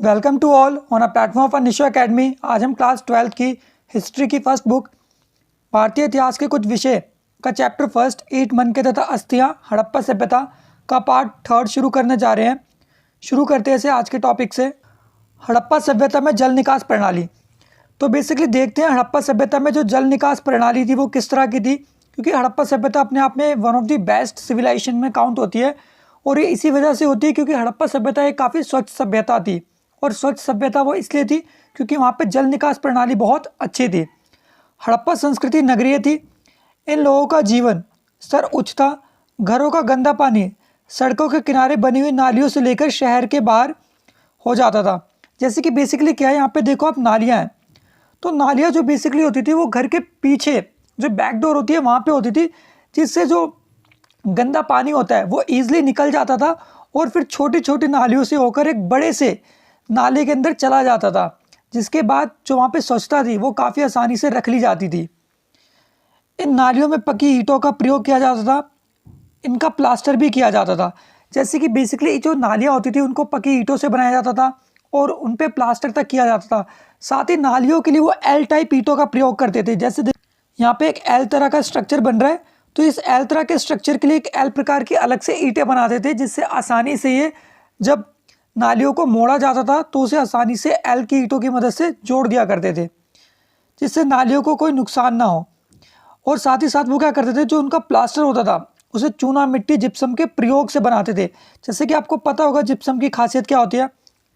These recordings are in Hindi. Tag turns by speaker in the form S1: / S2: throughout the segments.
S1: Welcome to all on a platform of Nisho academy. आज हम क्लास 12th की हिस्ट्री की फर्स्ट बुक भारतीय इतिहास के कुछ विषय का चैप्टर फर्स्ट ईंट मनके तथा अस्थियां हड़प्पा सभ्यता का पार्ट थर्ड शुरू करने जा रहे हैं। शुरू करते हैं इसे आज के टॉपिक से, हड़प्पा सभ्यता में जल निकास प्रणाली। तो बेसिकली देखते हैं हड़प्पा सभ्यता में जो जल निकास प्रणाली थी वो किस तरह की थी, क्योंकि हड़प्पा सभ्यता अपने आप में one of the best civilization में काउंट होती है और ये इसी वजह से होती है क्योंकि हड़प्पा सभ्यता एक काफ़ी स्वच्छ सभ्यता थी। और स्वच्छ सभ्यता वो इसलिए थी क्योंकि वहाँ पे जल निकास प्रणाली बहुत अच्छी थी। हड़प्पा संस्कृति नगरीय थी। इन लोगों का जीवन स्तर उच्च था। घरों का गंदा पानी सड़कों के किनारे बनी हुई नालियों से लेकर शहर के बाहर हो जाता था। जैसे कि बेसिकली क्या है, यहाँ पे देखो आप नालियाँ हैं, तो नालियाँ जो बेसिकली होती थी वो घर के पीछे जो बैक डोर होती है वहाँ पे होती थी, जिससे जो गंदा पानी होता है वो ईजिली निकल जाता था और फिर छोटी छोटी नालियों से होकर एक बड़े से नाले के अंदर चला जाता था, जिसके बाद जो वहाँ पे स्वच्छता थी वो काफ़ी आसानी से रख ली जाती थी। इन नालियों में पकी ईंटों का प्रयोग किया जाता था, इनका प्लास्टर भी किया जाता था। जैसे कि बेसिकली जो नालियाँ होती थी उनको पकी ईंटों से बनाया जाता था और उन पे प्लास्टर तक किया जाता था। साथ ही नालियों के लिए वो एल टाइप ईंटों का प्रयोग करते थे। जैसे यहाँ पे एक एल तरह का स्ट्रक्चर बन रहा है, तो इस एल तरह के स्ट्रक्चर के लिए एक एल प्रकार की अलग से ईंटें बनाते थे, जिससे आसानी से ये जब नालियों को मोड़ा जाता था तो उसे आसानी से एल की ईंटों की मदद से जोड़ दिया करते थे, जिससे नालियों को कोई नुकसान ना हो। और साथ ही साथ वो क्या करते थे, जो उनका प्लास्टर होता था उसे चूना मिट्टी जिप्सम के प्रयोग से बनाते थे। जैसे कि आपको पता होगा जिप्सम की खासियत क्या होती है,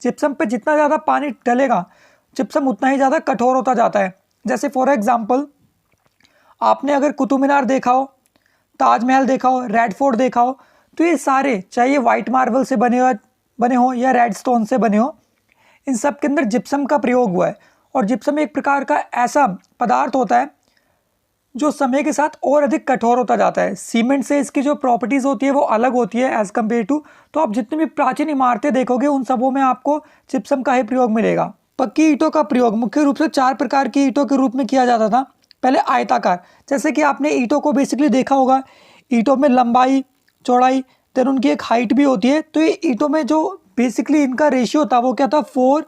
S1: जिप्सम पे जितना ज़्यादा पानी डलेगा जिप्सम उतना ही ज़्यादा कठोर होता जाता है। जैसे फॉर एग्जाम्पल आपने अगर कुतुब मीनार देखा हो, ताजमहल देखा हो, रेड फोर्ट देखा हो, तो ये सारे चाहे ये वाइट मार्बल से बने हो या रेड स्टोन से बने हो, इन सब के अंदर जिप्सम का प्रयोग हुआ है। और जिप्सम एक प्रकार का ऐसा पदार्थ होता है जो समय के साथ और अधिक कठोर होता जाता है। सीमेंट से इसकी जो प्रॉपर्टीज़ होती है वो अलग होती है एज़ कम्पेयर टू। तो आप जितनी भी प्राचीन इमारतें देखोगे उन सबों में आपको जिप्सम का ही प्रयोग मिलेगा। पक्की ईंटों का प्रयोग मुख्य रूप से 4 प्रकार की ईंटों के रूप में किया जाता था। पहले आयताकार, जैसे कि आपने ईंटों को बेसिकली देखा होगा, ईंटों में लंबाई चौड़ाई देन उनकी एक हाइट भी होती है। तो ये ईंटों में जो बेसिकली इनका रेशियो था वो क्या था, 4,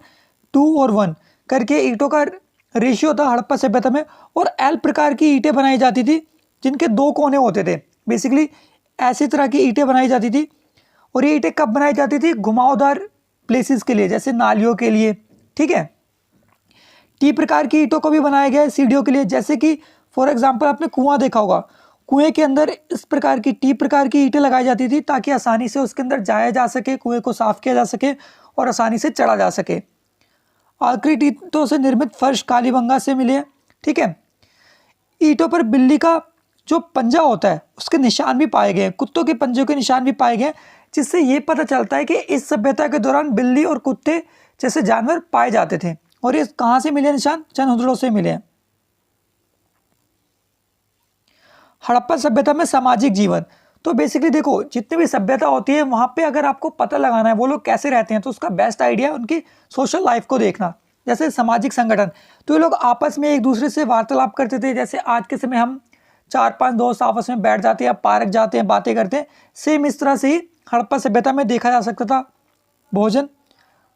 S1: 2 और 1 करके ईंटों का रेशियो था हड़प्पा सभ्यता में। और एल प्रकार की ईंटें बनाई जाती थी जिनके 2 कोने होते थे। बेसिकली ऐसी तरह की ईंटें बनाई जाती थी। और ये ईंटें कब बनाई जाती थी, घुमावदार प्लेसेस के लिए, जैसे नालियों के लिए, ठीक है। टी प्रकार की ईंटों को भी बनाया गया है सीढ़ियों के लिए। जैसे कि फॉर एग्जाम्पल आपने कुआं देखा होगा, कुएं के अंदर इस प्रकार की टी प्रकार की ईंटें लगाई जाती थी ताकि आसानी से उसके अंदर जाया जा सके, कुएं को साफ किया जा सके और आसानी से चढ़ा जा सके। आखिरी ईंटों से निर्मित फर्श कालीबंगा से मिले हैं, ठीक है। ईंटों पर बिल्ली का जो पंजा होता है उसके निशान भी पाए गए हैं, कुत्तों के पंजों के निशान भी पाए गए हैं, जिससे ये पता चलता है कि इस सभ्यता के दौरान बिल्ली और कुत्ते जैसे जानवर पाए जाते थे। और ये कहाँ से मिले निशान, चंद हुजड़ों से मिले हैं। हड़प्पा सभ्यता में सामाजिक जीवन, तो बेसिकली देखो जितनी भी सभ्यता होती है वहाँ पे अगर आपको पता लगाना है वो लोग कैसे रहते हैं, तो उसका बेस्ट आइडिया है उनकी सोशल लाइफ को देखना। जैसे सामाजिक संगठन, तो ये लोग आपस में एक दूसरे से वार्तालाप करते थे। जैसे आज के समय हम 4-5 दोस्त आपस में बैठ जाते हैं, पार्क जाते हैं, बातें करते हैं, सेम इस तरह से ही हड़प्पा सभ्यता में देखा जा सकता था। भोजन,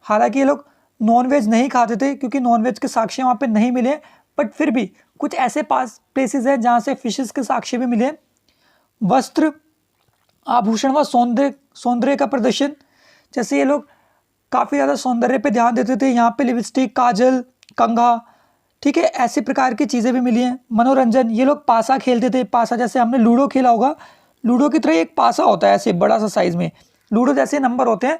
S1: हालांकि ये लोग नॉनवेज नहीं खाते थे क्योंकि नॉनवेज के साक्ष्य वहाँ पे नहीं मिले, बट फिर भी कुछ ऐसे पास प्लेसेस हैं जहाँ से फिशेस के साक्ष्य भी मिले। वस्त्र, आभूषण व सौंदर्य का प्रदर्शन, जैसे ये लोग काफ़ी ज़्यादा सौंदर्य पे ध्यान देते थे। यहाँ पे लिपस्टिक, काजल, कंघा, ठीक है, ऐसी प्रकार की चीज़ें भी मिली हैं। मनोरंजन, ये लोग पासा खेलते थे। पासा जैसे हमने लूडो खेला होगा, लूडो की तरह एक पासा होता है ऐसे बड़ा सा साइज़ में, लूडो जैसे नंबर होते हैं,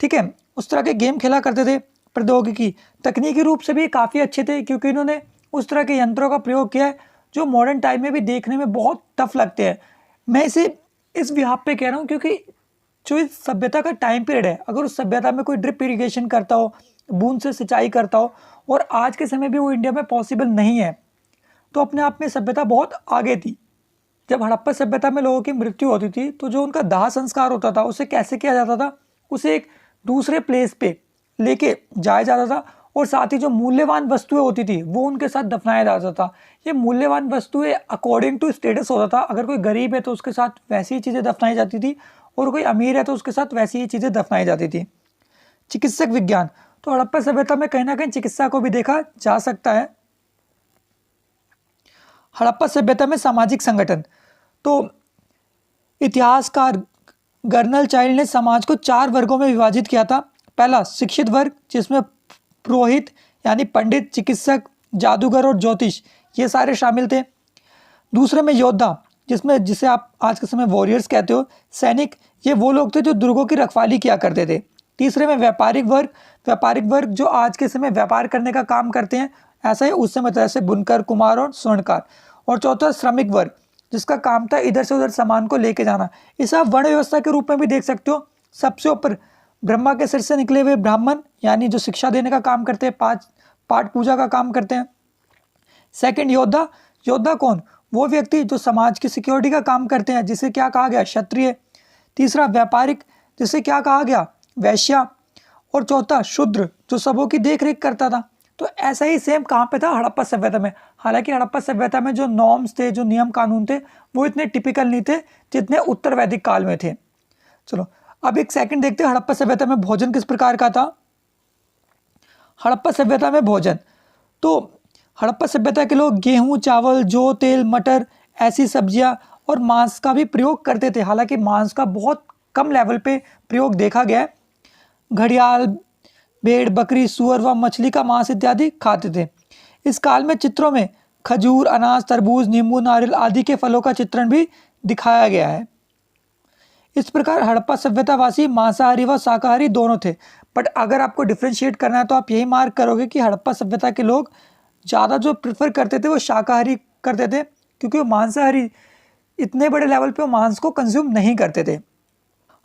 S1: ठीक है, उस तरह के गेम खेला करते थे। प्रौद्योगिकी, तकनीकी रूप से भी काफ़ी अच्छे थे क्योंकि इन्होंने उस तरह के यंत्रों का प्रयोग किया है जो मॉडर्न टाइम में भी देखने में बहुत टफ लगते हैं। मैं इसे इस बिहाफ पे कह रहा हूँ क्योंकि जो इस सभ्यता का टाइम पीरियड है, अगर उस सभ्यता में कोई ड्रिप इरिगेशन करता हो, बूंद से सिंचाई करता हो, और आज के समय भी वो इंडिया में पॉसिबल नहीं है, तो अपने आप में सभ्यता बहुत आगे थी। जब हड़प्पा सभ्यता में लोगों की मृत्यु होती थी तो जो उनका दाह संस्कार होता था उसे कैसे किया जाता था, उसे एक दूसरे प्लेस पे लेके जाया जाता था और साथ ही जो मूल्यवान वस्तुएं होती थी वो उनके साथ दफनाया जाता था। ये मूल्यवान वस्तुएं अकॉर्डिंग टू स्टेटस होता था। अगर कोई गरीब है तो उसके साथ वैसी ही चीज़ें दफनाई जाती थी और कोई अमीर है तो उसके साथ वैसी ही चीज़ें दफनाई जाती थी। चिकित्सक विज्ञान, तो हड़प्पा सभ्यता में कहीं ना कहीं चिकित्सा को भी देखा जा सकता है। हड़प्पा सभ्यता में सामाजिक संगठन, तो इतिहासकार गर्नल चाइल्ड ने समाज को 4 वर्गों में विभाजित किया था। पहला शिक्षित वर्ग, जिसमें पुरोहित यानी पंडित, चिकित्सक, जादूगर और ज्योतिष ये सारे शामिल थे। दूसरे में योद्धा, जिसे आप आज के समय वॉरियर्स कहते हो, सैनिक, ये वो लोग थे जो दुर्गों की रखवाली किया करते थे। तीसरे में व्यापारिक वर्ग जो आज के समय व्यापार करने का काम करते हैं, ऐसा ही उस समय जैसे बुनकर, कुम्हार और स्वर्णकार। और चौथा श्रमिक वर्ग, जिसका काम था इधर से उधर सामान को लेके जाना। इसे आप वर्ण व्यवस्था के रूप में भी देख सकते हो। सबसे ऊपर ब्रह्मा के सिर से निकले हुए ब्राह्मण, यानी जो शिक्षा देने का काम करते हैं, पाठ पूजा का काम करते हैं। सेकंड योद्धा कौन? वो व्यक्ति जो समाज की सिक्योरिटी का काम करते हैं, जिसे क्या कहा गया? क्षत्रिय। तीसरा व्यापारिक, जिसे क्या कहा गया? वैश्या। और चौथा शूद्र, जो सबों की देख रेख करता था। तो ऐसा ही सेम कहाँ पे था? हड़प्पा सभ्यता में। हालांकि हड़प्पा सभ्यता में जो नॉर्म्स थे, जो नियम कानून थे, वो इतने टिपिकल नहीं थे जितने उत्तर वैदिक काल में थे। चलो अब एक सेकंड देखते हैं हड़प्पा सभ्यता में भोजन किस प्रकार का था। हड़प्पा सभ्यता में भोजन, तो हड़प्पा सभ्यता के लोग गेहूं, चावल, जौ, तेल, मटर, ऐसी सब्जियां और मांस का भी प्रयोग करते थे। हालांकि मांस का बहुत कम लेवल पे प्रयोग देखा गया है। घड़ियाल, भेड़, बकरी, सुअर व मछली का मांस इत्यादि खाते थे। इस काल में चित्रों में खजूर, अनाज, तरबूज, नींबू, नारियल आदि के फलों का चित्रण भी दिखाया गया है। इस प्रकार हड़प्पा सभ्यतावासी मांसाहारी व शाकाहारी दोनों थे। बट अगर आपको डिफ्रेंशिएट करना है तो आप यही मार्क करोगे कि हड़प्पा सभ्यता के लोग ज़्यादा जो प्रेफर करते थे वो शाकाहारी करते थे, क्योंकि वो मांसाहारी इतने बड़े लेवल पे वो मांस को कंज्यूम नहीं करते थे।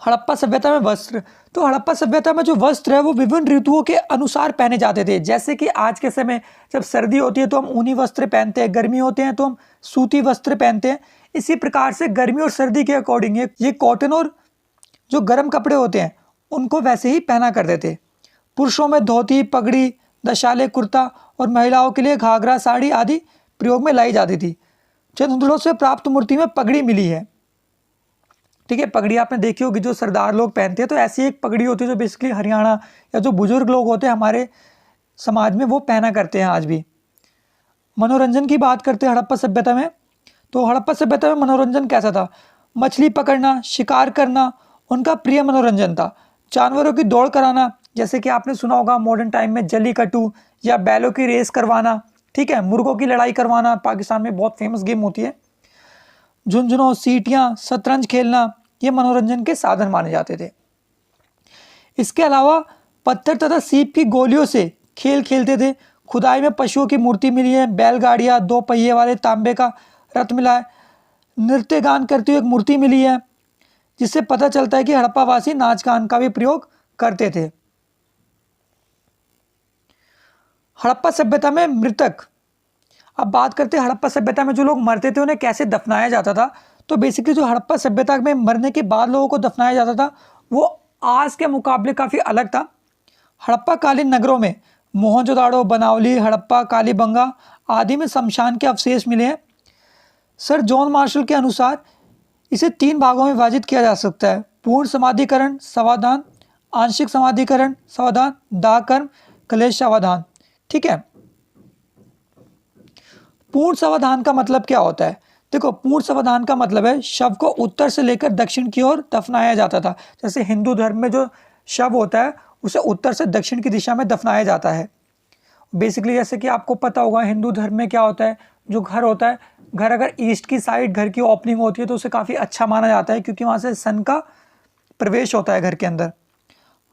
S1: हड़प्पा सभ्यता में वस्त्र, तो हड़प्पा सभ्यता में जो वस्त्र है वो विभिन्न ऋतुओं के अनुसार पहने जाते थे। जैसे कि आज के समय जब सर्दी होती है तो हम ऊनी वस्त्र पहनते हैं, गर्मी होते हैं तो हम सूती वस्त्र पहनते हैं। इसी प्रकार से गर्मी और सर्दी के अकॉर्डिंग ये कॉटन और जो गर्म कपड़े होते हैं उनको वैसे ही पहना करते थे। पुरुषों में धोती, पगड़ी, दशाले, कुर्ता और महिलाओं के लिए घाघरा, साड़ी आदि प्रयोग में लाई जाती थी। चंद्रदुलों से प्राप्त मूर्ति में पगड़ी मिली है। ठीक है, पगड़ी आपने देखी होगी जो सरदार लोग पहनते हैं, तो ऐसी एक पगड़ी होती है जो बेसिकली हरियाणा या जो बुजुर्ग लोग होते हैं हमारे समाज में वो पहना करते हैं आज भी। मनोरंजन की बात करते हैं हड़प्पा सभ्यता में, तो हड़प्पा सभ्यता में मनोरंजन कैसा था? मछली पकड़ना, शिकार करना उनका प्रिय मनोरंजन था। जानवरों की दौड़ कराना, जैसे कि आपने सुना होगा मॉडर्न टाइम में जल्लीकट्टू या बैलों की रेस करवाना, ठीक है, मुर्गों की लड़ाई करवाना, पाकिस्तान में बहुत फेमस गेम होती है। झुंझुनों, सीटियाँ, शतरंज खेलना ये मनोरंजन के साधन माने जाते थे। इसके अलावा पत्थर तथा सीप की गोलियों से खेल खेलते थे। खुदाई में पशुओं की मूर्ति मिली है, बैलगाड़ियाँ, 2 पहिए वाले तांबे का रथ मिला है, नृत्य गान करती हुई एक मूर्ति मिली है, जिससे पता चलता है कि हड़प्पावासी नाच गान का भी प्रयोग करते थे। हड़प्पा सभ्यता में मृतक, अब बात करते हैं हड़प्पा सभ्यता में जो लोग मरते थे उन्हें कैसे दफनाया जाता था। तो बेसिकली जो हड़प्पा सभ्यता में मरने के बाद लोगों को दफनाया जाता था वो आज के मुकाबले काफ़ी अलग था। हड़प्पा कालीन नगरों में मोहनजोदाड़ो, बनावली, हड़प्पा, कालीबंगा आदि में शमशान के अवशेष मिले हैं। सर जॉन मार्शल के अनुसार इसे 3 भागों में विभाजित किया जा सकता है: पूर्ण समाधिकरण, समाधान, आंशिक समाधिकरण, समाधान, दाह कर्म, कलेश समाधान। ठीक है, पूर्ण समाधान का मतलब क्या होता है? देखो, पूर्ण समाधान का मतलब है शव को उत्तर से लेकर दक्षिण की ओर दफनाया जाता था। जैसे हिंदू धर्म में जो शव होता है उसे उत्तर से दक्षिण की दिशा में दफनाया जाता है। बेसिकली जैसे कि आपको पता होगा हिंदू धर्म में क्या होता है, जो घर होता है, घर अगर ईस्ट की साइड घर की ओपनिंग होती है तो उसे काफ़ी अच्छा माना जाता है, क्योंकि वहाँ से सन का प्रवेश होता है घर के अंदर।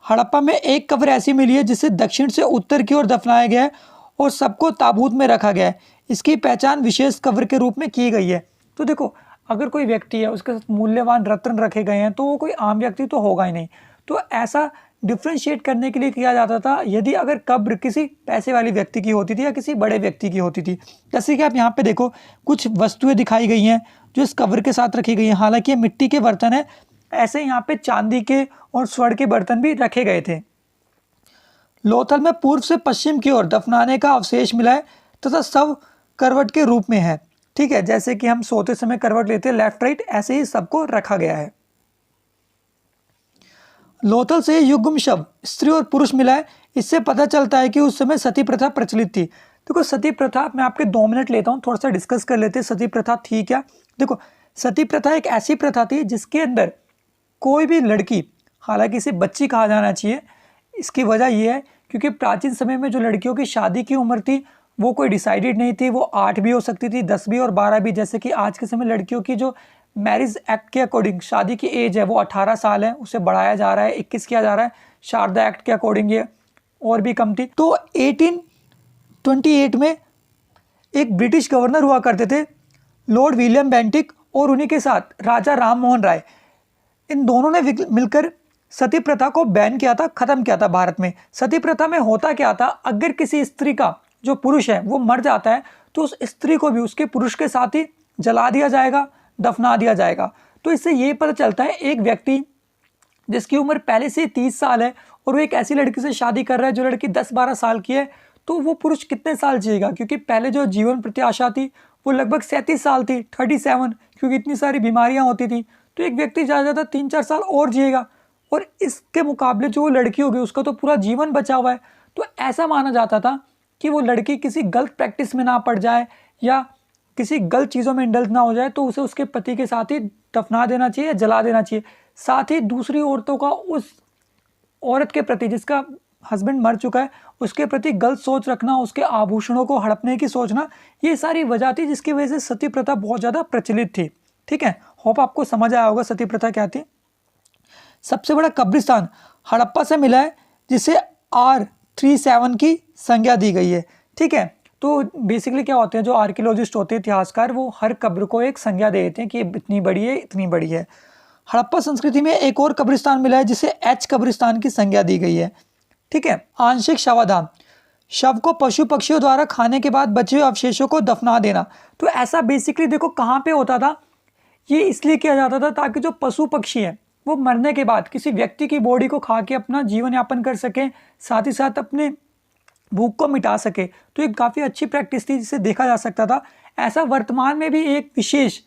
S1: हड़प्पा में एक कब्र ऐसी मिली है जिसे दक्षिण से उत्तर की ओर दफनाया गया है और सबको ताबूत में रखा गया है। इसकी पहचान विशेष कब्र के रूप में की गई है। तो देखो, अगर कोई व्यक्ति है उसके साथ मूल्यवान रत्न रखे गए हैं तो वो कोई आम व्यक्ति तो होगा ही नहीं। तो ऐसा डिफ्रेंशिएट करने के लिए किया जाता था। यदि अगर कब्र किसी पैसे वाली व्यक्ति की होती थी या किसी बड़े व्यक्ति की होती थी, जैसे कि आप यहाँ पे देखो कुछ वस्तुएं दिखाई गई हैं जो इस कब्र के साथ रखी गई हैं। हालांकि ये मिट्टी के बर्तन है, ऐसे यहाँ पे चांदी के और स्वर्ण के बर्तन भी रखे गए थे। लोथल में पूर्व से पश्चिम की ओर दफनाने का अवशेष मिला है तथा शव करवट के रूप में है। ठीक है, जैसे कि हम सोते समय करवट लेते हैं लेफ्ट राइट, ऐसे ही सबको रखा गया है। लोथल से युग्म शव स्त्री और पुरुष मिला है, इससे पता चलता है कि उस समय सती प्रथा प्रचलित थी। देखो सती प्रथा, मैं आपके 2 मिनट लेता हूँ, थोड़ा सा डिस्कस कर लेते हैं सती प्रथा थी क्या। देखो सती प्रथा एक ऐसी प्रथा थी जिसके अंदर कोई भी लड़की, हालांकि इसे बच्ची कहा जाना चाहिए, इसकी वजह यह है क्योंकि प्राचीन समय में जो लड़कियों की शादी की उम्र थी वो कोई डिसाइडेड नहीं थी, वो 8 भी हो सकती थी, 10 भी और 12 भी। जैसे कि आज के समय लड़कियों की जो मैरिज एक्ट के अकॉर्डिंग शादी की एज है वो 18 साल है, उसे बढ़ाया जा रहा है, 21 किया जा रहा है। शारदा एक्ट के अकॉर्डिंग ये और भी कम थी। तो 1828 में एक ब्रिटिश गवर्नर हुआ करते थे लॉर्ड विलियम बेंटिक, और उन्हीं के साथ राजा राम मोहन राय, इन दोनों ने मिलकर सती प्रथा को बैन किया था, खत्म किया था भारत में। सती प्रथा में होता क्या था, अगर किसी स्त्री का जो पुरुष है वो मर जाता है तो उस स्त्री को भी उसके पुरुष के साथ ही जला दिया जाएगा, दफना दिया जाएगा। तो इससे ये पता चलता है एक व्यक्ति जिसकी उम्र पहले से 30 साल है और वो एक ऐसी लड़की से शादी कर रहा है जो लड़की 10-12 साल की है, तो वो पुरुष कितने साल जिएगा, क्योंकि पहले जो जीवन प्रत्याशा थी वो लगभग 37 साल थी, 37, क्योंकि इतनी सारी बीमारियां होती थी। तो एक व्यक्ति ज़्यादा ज़्यादा 3-4 साल और जिएगा, और इसके मुकाबले जो लड़की होगी उसका तो पूरा जीवन बचा हुआ है। तो ऐसा माना जाता था कि वो लड़की किसी गलत प्रैक्टिस में ना पड़ जाए या किसी गलत चीज़ों में इंडल्ज ना हो जाए, तो उसे उसके पति के साथ ही दफना देना चाहिए या जला देना चाहिए। साथ ही दूसरी औरतों का उस औरत के प्रति जिसका हस्बैंड मर चुका है उसके प्रति गलत सोच रखना, उसके आभूषणों को हड़पने की सोचना, ये सारी वजह थी जिसकी वजह से सती प्रथा बहुत ज़्यादा प्रचलित थी। ठीक है, होप आपको समझ आया होगा सती प्रथा क्या थी। सबसे बड़ा कब्रिस्तान हड़प्पा से मिला है जिसे R37 की संज्ञा दी गई है। ठीक है, तो बेसिकली क्या होते हैं, जो आर्कियोलॉजिस्ट होते हैं, इतिहासकार, वो हर कब्र को एक संज्ञा दे देते हैं कि ये इतनी बड़ी है, इतनी बड़ी है। हड़प्पा संस्कृति में एक और कब्रिस्तान मिला है जिसे H कब्रिस्तान की संज्ञा दी गई है। ठीक है, आंशिक शवाधान, शव को पशु पक्षियों द्वारा खाने के बाद बचे हुए अवशेषों को दफना देना। तो ऐसा बेसिकली देखो कहाँ पे होता था, ये इसलिए किया जाता था ताकि जो पशु पक्षी हैं वो मरने के बाद किसी व्यक्ति की बॉडी को खा के अपना जीवन यापन कर सकें, साथ ही साथ अपने भूख को मिटा सके। तो ये काफ़ी अच्छी प्रैक्टिस थी जिसे देखा जा सकता था। ऐसा वर्तमान में भी एक विशेष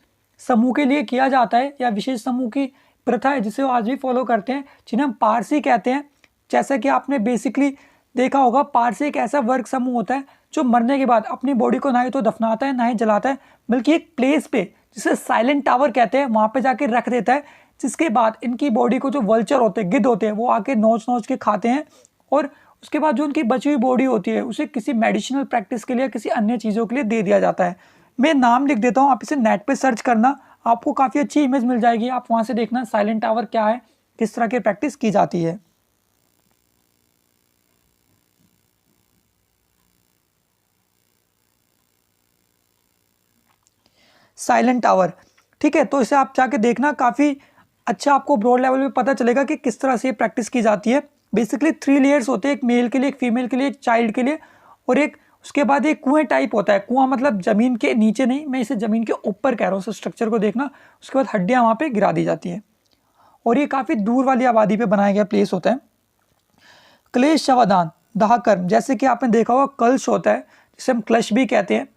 S1: समूह के लिए किया जाता है, या विशेष समूह की प्रथा है जिसे वो आज भी फॉलो करते हैं, जिन्हें हम पारसी कहते हैं। जैसा कि आपने बेसिकली देखा होगा, पारसी एक ऐसा वर्ग समूह होता है जो मरने के बाद अपनी बॉडी को ना ही तो दफनाता है ना ही जलाता है, बल्कि एक प्लेस पे जिसे साइलेंट टावर कहते हैं वहाँ पे जाके रख देता है, जिसके बाद इनकी बॉडी को जो वल्चर होते हैं, गिद्ध होते हैं, वो आके नोच नोच के खाते हैं, और उसके बाद जो उनकी बची हुई बॉडी होती है उसे किसी मेडिसिनल प्रैक्टिस के लिए, किसी अन्य चीज़ों के लिए दे दिया जाता है। मैं नाम लिख देता हूँ, आप इसे नेट पे सर्च करना, आपको काफ़ी अच्छी इमेज मिल जाएगी, आप वहाँ से देखना साइलेंट टावर क्या है, किस तरह की प्रैक्टिस की जाती है। साइलेंट टावर, ठीक है, तो इसे आप जाके देखना, काफ़ी अच्छा आपको ब्रॉड लेवल पे पता चलेगा कि किस तरह से ये प्रैक्टिस की जाती है। बेसिकली 3 लेयर्स होते हैं, एक मेल के लिए, एक फीमेल के लिए, एक चाइल्ड के लिए, और एक उसके बाद एक कुएं टाइप होता है। कुआं मतलब ज़मीन के नीचे नहीं, मैं इसे ज़मीन के ऊपर कह रहा हूँ, स्ट्रक्चर को देखना। उसके बाद हड्डियाँ वहाँ पर गिरा दी जाती हैं, और ये काफ़ी दूर वाली आबादी पर बनाया गया प्लेस होता है। क्लेश शवादान, दाह कर्म, जैसे कि आपने देखा होगा कलश होता है जिसे हम क्लश भी कहते हैं।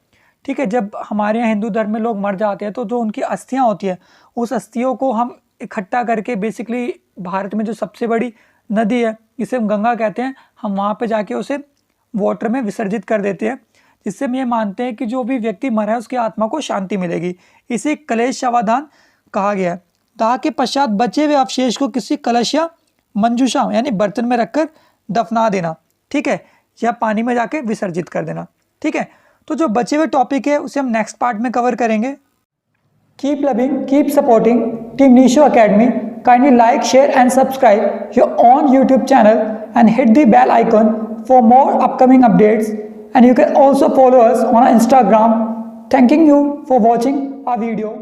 S1: ठीक है, जब हमारे यहाँ हिंदू धर्म में लोग मर जाते हैं तो जो उनकी अस्थियाँ होती है, उस अस्थियों को हम इकट्ठा करके, बेसिकली भारत में जो सबसे बड़ी नदी है जिसे हम गंगा कहते हैं, हम वहाँ पे जाके उसे वाटर में विसर्जित कर देते हैं, जिससे हम ये मानते हैं कि जो भी व्यक्ति मरा है उसकी आत्मा को शांति मिलेगी। इसे कलेश शवादान कहा गया है। दाह के पश्चात बचे हुए अवशेष को किसी कलश या मंजूषा यानी बर्तन में रखकर दफना देना, ठीक है, या पानी में जाके विसर्जित कर देना। ठीक है, तो जो बचे हुए टॉपिक है उसे हम नेक्स्ट पार्ट में कवर करेंगे। Keep loving, keep supporting team Nisho academy. Kindly like, share and subscribe your own YouTube channel and hit the bell icon for more upcoming updates, and you can also follow us on Instagram. Thanking you for watching our video.